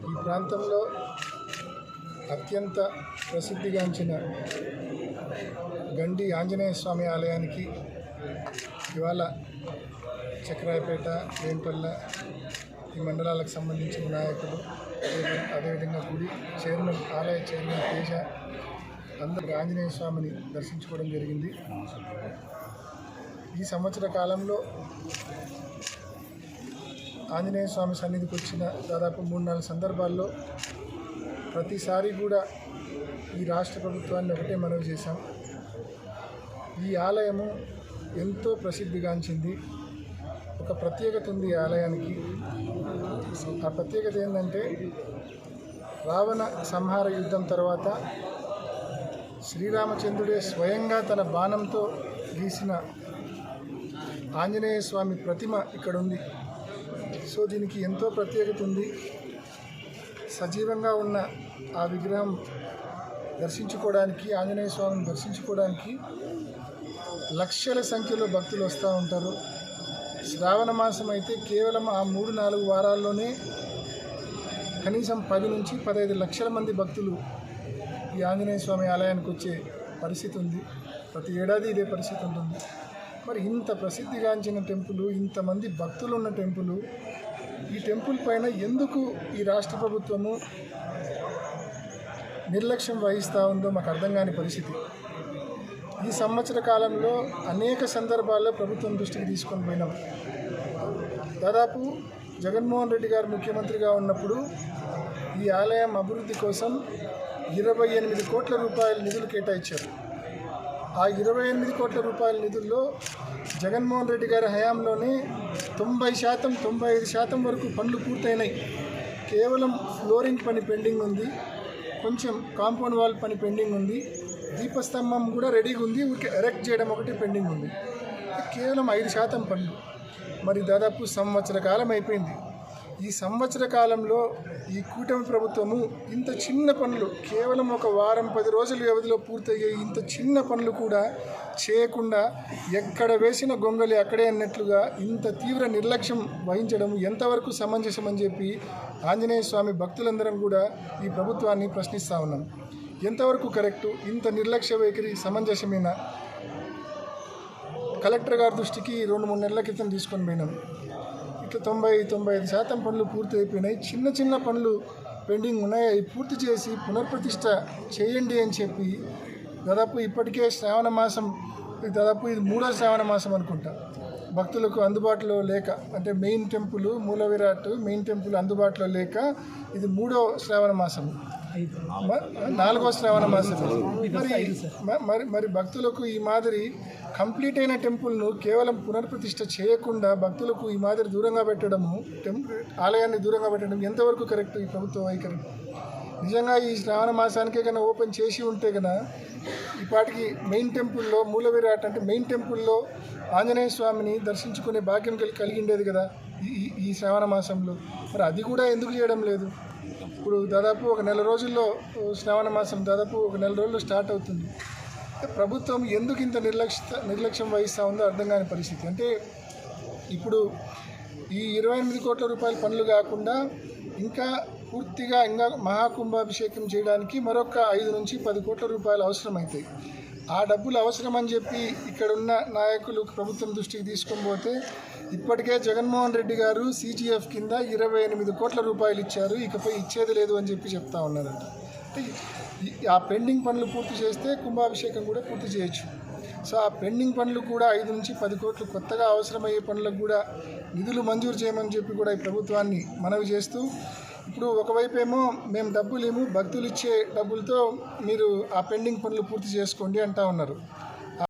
ఈ ప్రాంతంలో అత్యంత ప్రసిద్ధిగాంచిన గండి ఆంజనేయ స్వామి ఆలయానికి ఇవాళ చక్రాయపేట, వేంపల్ల ఈ మండలాలకు సంబంధించిన నాయకులు, అదేవిధంగా గుడి చైర్మన్, ఆలయ చైర్మన్ తేజ అందరూ ఆంజనేయ స్వామిని దర్శించుకోవడం జరిగింది. ఈ సంవత్సర కాలంలో ఆంజనేయ స్వామి సన్నిధికి వచ్చిన దాదాపు 3-4 సందర్భాల్లో ప్రతిసారి కూడా ఈ రాష్ట్ర ప్రభుత్వాన్ని ఒకటే మనవి చేశాం. ఈ ఆలయము ఎంతో ప్రసిద్ధిగాంచింది. ఒక ప్రత్యేకత ఉంది ఈ ఆలయానికి. ఆ ప్రత్యేకత ఏంటంటే, రావణ సంహార యుద్ధం తర్వాత శ్రీరామచంద్రుడే స్వయంగా తన బాణంతో గీసిన ఆంజనేయ స్వామి ప్రతిమ ఇక్కడ ఉంది. సో దీనికి ఎంతో ప్రత్యేకత ఉంది. సజీవంగా ఉన్న ఆ విగ్రహం దర్శించుకోవడానికి, ఆంజనేయ స్వామిని దర్శించుకోవడానికి లక్షల సంఖ్యలో భక్తులు వస్తూ ఉంటారు. శ్రావణ మాసం అయితే కేవలం ఆ 3-4 వారాల్లోనే కనీసం 10 నుంచి 15 లక్షల మంది భక్తులు ఈ ఆంజనేయ స్వామి ఆలయానికి వచ్చే పరిస్థితి ఉంది. ప్రతి ఏడాది ఇదే పరిస్థితి ఉంటుంది. మరి ఇంత ప్రసిద్ధిగాంచిన టెంపుల్, ఇంతమంది భక్తులు ఉన్న టెంపుల్, ఈ టెంపుల్ పైన ఎందుకు ఈ రాష్ట్ర ప్రభుత్వము నిర్లక్ష్యం వహిస్తూ ఉందో మాకు అర్థం కాని పరిస్థితి. ఈ సంవత్సర కాలంలో అనేక సందర్భాల్లో ప్రభుత్వం దృష్టికి తీసుకొని పోయినాం. దాదాపు జగన్మోహన్ రెడ్డి గారు ముఖ్యమంత్రిగా ఉన్నప్పుడు ఈ ఆలయం అభివృద్ధి కోసం 28 కోట్ల రూపాయల నిధులు కేటాయించారు. ఆ 28 కోట్ల రూపాయల నిధుల్లో జగన్మోహన్ రెడ్డి గారి హయాంలోనే 90%, 95% వరకు పనులు పూర్తయినాయి. కేవలం ఫ్లోరింగ్ పని పెండింగ్ ఉంది, కొంచెం కాంపౌండ్ వాల్ పని పెండింగ్ ఉంది, దీపస్తంభం కూడా రెడీగా ఉంది, ఎరెక్ట్ చేయడం ఒకటి పెండింగ్ ఉంది. కేవలం 5% పనులు. మరి దాదాపు సంవత్సర కాలం అయిపోయింది. ఈ సంవత్సర కాలంలో ఈ కూటమి ప్రభుత్వము ఇంత చిన్న పనులు, కేవలం ఒక వారం 10 రోజుల వ్యవధిలో పూర్తయ్యే ఇంత చిన్న పనులు కూడా చేయకుండా ఎక్కడ వేసిన గొంగలి అక్కడే అన్నట్లుగా ఇంత తీవ్ర నిర్లక్ష్యం వహించడం ఎంతవరకు సమంజసం అని చెప్పి ఆంజనేయ స్వామి భక్తులందరం కూడా ఈ ప్రభుత్వాన్ని ప్రశ్నిస్తూ ఉన్నాం. ఎంతవరకు కరెక్టు? ఇంత నిర్లక్ష్య వైఖరి సమంజసమేనా? కలెక్టర్ గారి దృష్టికి 2-3 నెలల క్రితం తీసుకొని పోయినాం. ఇట్లా 90-95% పనులు పూర్తి అయిపోయినాయి. చిన్న పనులు పెండింగ్ ఉన్నాయి. అవి పూర్తి చేసి పునర్ప్రతిష్ఠ చేయండి అని చెప్పి దాదాపు ఇప్పటికే శ్రావణ మాసం, దాదాపు ఇది 3వ శ్రావణ మాసం అనుకుంటా, భక్తులకు అందుబాటులో లేక, అంటే మెయిన్ టెంపుల్ మూల విరాట్ మెయిన్ టెంపుల్ అందుబాటులో లేక ఇది 3వ శ్రావణ మాసం, 4వ శ్రావణ మాసం. మరి భక్తులకు ఈ మాదిరి కంప్లీట్ అయిన టెంపుల్ను కేవలం పునర్ప్రతిష్ఠ చేయకుండా భక్తులకు ఈ మాదిరి దూరంగా పెట్టడము, ఆలయాన్ని దూరంగా పెట్టడం ఎంతవరకు కరెక్ట్ ఈ ప్రభుత్వ వైఖరి? నిజంగా ఈ శ్రావణ మాసానికే కన్నా ఓపెన్ చేసి ఉంటే కన్నా ఈ పాటికి మెయిన్ టెంపుల్లో మూల విరాట్ అంటే మెయిన్ టెంపుల్లో ఆంజనేయ స్వామిని దర్శించుకునే భాగ్యం కలిగిండేది కదా ఈ శ్రావణ మాసంలో. మరి అది కూడా ఎందుకు చేయడం లేదు? ఇప్పుడు దాదాపు ఒక 1 నెల రోజుల్లో శ్రావణ మాసం దాదాపు ఒక 1 నెల రోజుల్లో స్టార్ట్ అవుతుంది. ప్రభుత్వం ఎందుకు ఇంత నిర్లక్ష్యం వహిస్తూ ఉందో అర్థం కాని పరిస్థితి. అంటే ఇప్పుడు ఈ 28 కోట్ల రూపాయల పనులు కాకుండా ఇంకా పూర్తిగా మహాకుంభాభిషేకం చేయడానికి మరొక 5 నుంచి 10 కోట్ల రూపాయలు అవసరమవుతాయి. ఆ డబ్బులు అవసరమని చెప్పి ఇక్కడున్న నాయకులు ప్రభుత్వం దృష్టికి తీసుకొని పోతే ఇప్పటికే జగన్మోహన్ రెడ్డి గారు CGF కింద 28 కోట్ల రూపాయలు ఇచ్చారు, ఇకపై ఇచ్చేది లేదు అని చెప్పి చెప్తా ఉన్నారంట. అంటే ఆ పెండింగ్ పనులు పూర్తి చేస్తే కుంభాభిషేకం కూడా పూర్తి చేయొచ్చు. సో ఆ పెండింగ్ పనులు కూడా 5 నుంచి 10 కోట్లు కొత్తగా అవసరమయ్యే పనులకు కూడా నిధులు మంజూరు చేయమని చెప్పి కూడా ఈ ప్రభుత్వాన్ని మనవి చేస్తూ, ఇప్పుడు ఒకవైపు ఏమో మేము డబ్బులు భక్తులు ఇచ్చే డబ్బులతో మీరు ఆ పెండింగ్ పనులు పూర్తి చేసుకోండి అంటూ ఉన్నారు.